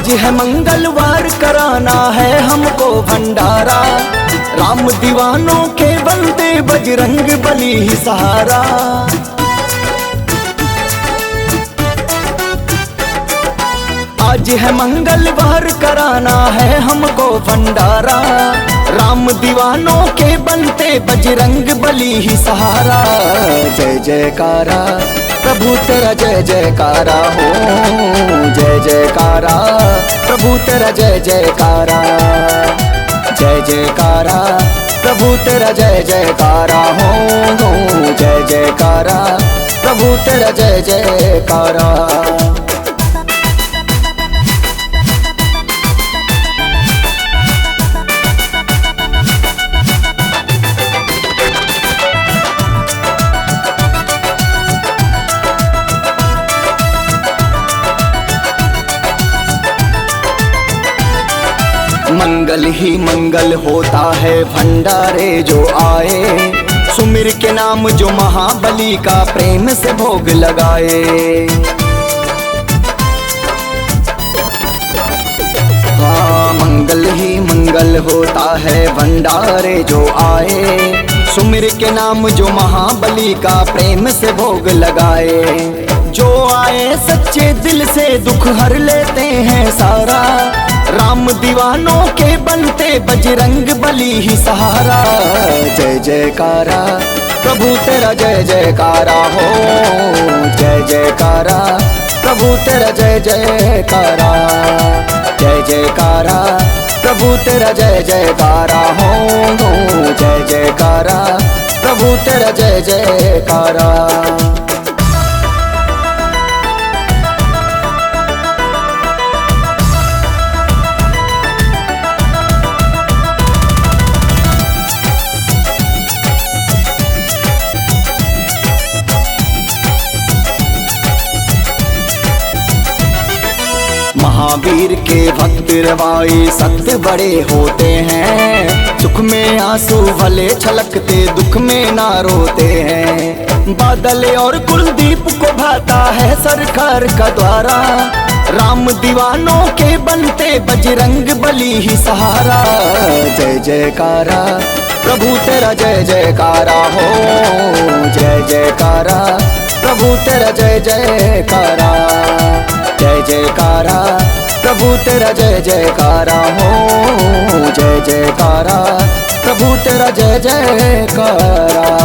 आज है मंगलवार कराना है हमको भंडारा, राम दीवानों के बंदे बजरंग बली ही सहारा। आज है मंगलवार कराना है हमको भंडारा, राम दीवानों के बनते बजरंग बली ही सहारा। जय जयकारा प्रभु तेरा जय जयकारा हो, जय जयकारा प्रभु तेरा जय जयकारा। जय जयकारा प्रभु तेरा जय जयकारा हो, जय जयकारा प्रभु तेरा जय जयकारा। मंगल ही मंगल होता है भंडारे जो आए, सुमिर के नाम जो महाबली का प्रेम से भोग लगाए। हाँ मंगल ही मंगल होता है भंडारे जो आए, सुमिर के नाम जो महाबली का प्रेम से भोग लगाए। जो आए सच्चे दिल से दुख हर लेते हैं सारा, राम दीवानों के बनते बजरंग बली ही सहारा। जय जयकारा प्रभु तेरा जय जयकारा हो, जय जयकारा प्रभु तेरा जय जयकारा। जय जयकारा प्रभु तेरा जय जयकारा हो, जय जयकारा प्रभु तेरा जय जयकारा। महावीर के भक्त रवाई सत्य बड़े होते हैं, सुख में आंसू भले छलकते दुख में ना रोते हैं। बादल और कुलदीप को भाता है सरकार का द्वारा, राम दीवानों के बनते बजरंग बली ही सहारा। जय जयकारा प्रभु तेरा जय जयकारा हो, जय जयकारा प्रभु तेरा जय जयकारा। जय जयकारा प्रभु तेरा जय जयकारा हो, जय जयकारा प्रभु तेरा जय जयकारा।